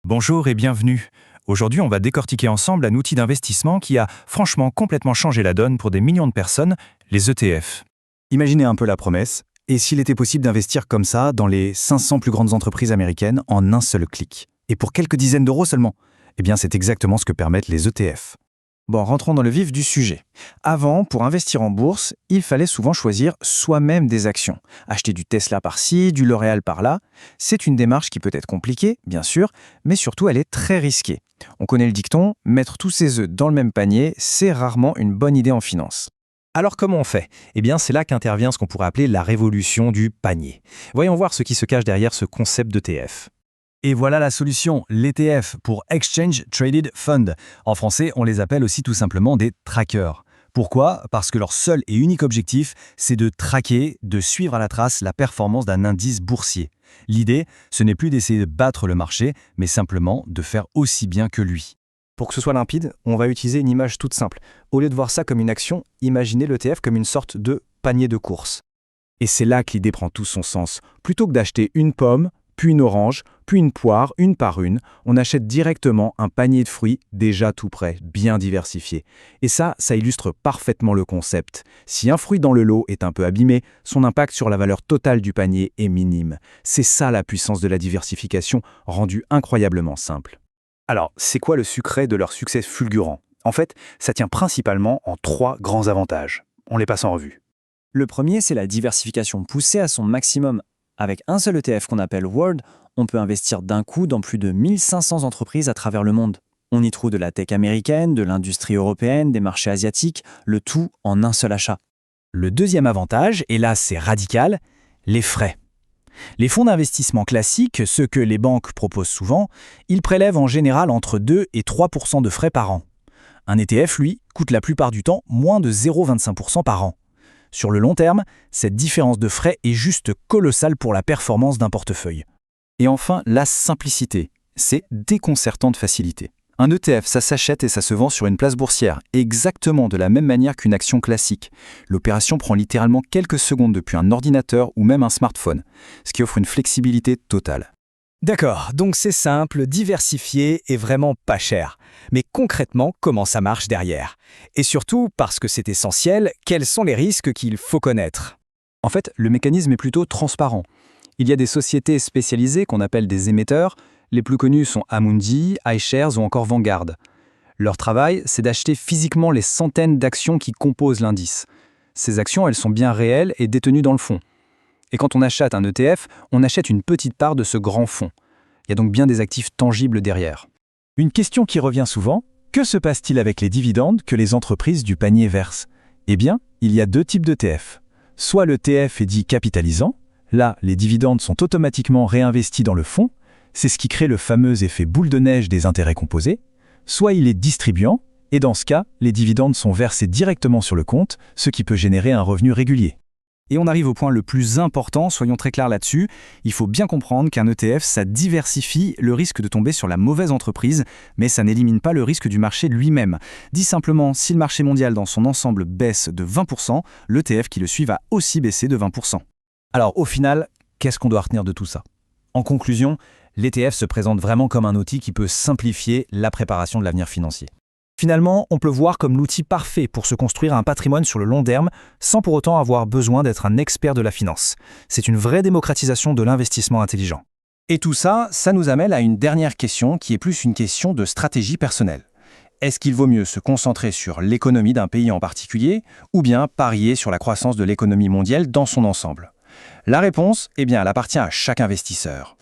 Bonjour et bienvenue. Aujourd'hui, on va décortiquer ensemble un outil d'investissement qui a franchement complètement changé la donne pour des millions de personnes, les ETF. Imaginez un peu la promesse, et s'il était possible d'investir comme ça dans les 500 plus grandes entreprises américaines en un seul clic, et pour quelques dizaines d'euros seulement? Eh bien, c'est exactement ce que permettent les ETF. Bon, rentrons dans le vif du sujet. Avant, pour investir en bourse, il fallait souvent choisir soi-même des actions. Acheter du Tesla par-ci, du L'Oréal par-là. C'est une démarche qui peut être compliquée, bien sûr, mais surtout elle est très risquée. On connaît le dicton, mettre tous ses œufs dans le même panier, c'est rarement une bonne idée en finance. Alors comment on fait? Eh bien, c'est là qu'intervient ce qu'on pourrait appeler la révolution du panier. Voyons voir ce qui se cache derrière ce concept d'ETF. Et voilà la solution, l'ETF pour Exchange Traded Fund. En français, on les appelle aussi tout simplement des trackers. Pourquoi? Parce que leur seul et unique objectif, c'est de traquer, de suivre à la trace la performance d'un indice boursier. L'idée, ce n'est plus d'essayer de battre le marché, mais simplement de faire aussi bien que lui. Pour que ce soit limpide, on va utiliser une image toute simple. Au lieu de voir ça comme une action, imaginez l'ETF comme une sorte de panier de course. Et c'est là que l'idée prend tout son sens. Plutôt que d'acheter une pomme, puis une orange, puis une poire, une par une, on achète directement un panier de fruits déjà tout prêt, bien diversifié. Et ça illustre parfaitement le concept. Si un fruit dans le lot est un peu abîmé, son impact sur la valeur totale du panier est minime. C'est ça la puissance de la diversification, rendue incroyablement simple. Alors, c'est quoi le secret de leur succès fulgurant? En fait, ça tient principalement en 3 grands avantages. On les passe en revue. Le premier, c'est la diversification poussée à son maximum. Avec un seul ETF qu'on appelle World, on peut investir d'un coup dans plus de 1500 entreprises à travers le monde. On y trouve de la tech américaine, de l'industrie européenne, des marchés asiatiques, le tout en un seul achat. Le deuxième avantage, et là c'est radical, les frais. Les fonds d'investissement classiques, ceux que les banques proposent souvent, ils prélèvent en général entre 2 et 3% de frais par an. Un ETF, lui, coûte la plupart du temps moins de 0,25% par an. Sur le long terme, cette différence de frais est juste colossale pour la performance d'un portefeuille. Et enfin, la simplicité. C'est déconcertant de facilité. Un ETF, ça s'achète et ça se vend sur une place boursière, exactement de la même manière qu'une action classique. L'opération prend littéralement quelques secondes depuis un ordinateur ou même un smartphone, ce qui offre une flexibilité totale. D'accord, donc c'est simple, diversifié et vraiment pas cher. Mais concrètement, comment ça marche derrière? Et surtout, parce que c'est essentiel, quels sont les risques qu'il faut connaître? En fait, le mécanisme est plutôt transparent. Il y a des sociétés spécialisées qu'on appelle des émetteurs. Les plus connus sont Amundi, iShares ou encore Vanguard. Leur travail, c'est d'acheter physiquement les centaines d'actions qui composent l'indice. Ces actions, elles sont bien réelles et détenues dans le fonds. Et quand on achète un ETF, on achète une petite part de ce grand fonds. Il y a donc bien des actifs tangibles derrière. Une question qui revient souvent, que se passe-t-il avec les dividendes que les entreprises du panier versent? Eh bien, il y a 2 types d'ETF. Soit l'ETF est dit capitalisant, là, les dividendes sont automatiquement réinvestis dans le fonds, c'est ce qui crée le fameux effet boule de neige des intérêts composés, soit il est distribuant, et dans ce cas, les dividendes sont versés directement sur le compte, ce qui peut générer un revenu régulier. Et on arrive au point le plus important, soyons très clairs là-dessus, il faut bien comprendre qu'un ETF, ça diversifie le risque de tomber sur la mauvaise entreprise, mais ça n'élimine pas le risque du marché lui-même. Dit simplement, si le marché mondial dans son ensemble baisse de 20%, l'ETF qui le suit va aussi baisser de 20%. Alors au final, qu'est-ce qu'on doit retenir de tout ça? En conclusion, l'ETF se présente vraiment comme un outil qui peut simplifier la préparation de l'avenir financier. Finalement, on peut le voir comme l'outil parfait pour se construire un patrimoine sur le long terme sans pour autant avoir besoin d'être un expert de la finance. C'est une vraie démocratisation de l'investissement intelligent. Et tout ça, ça nous amène à une dernière question qui est plus une question de stratégie personnelle. Est-ce qu'il vaut mieux se concentrer sur l'économie d'un pays en particulier ou bien parier sur la croissance de l'économie mondiale dans son ensemble? La réponse, eh bien, elle appartient à chaque investisseur.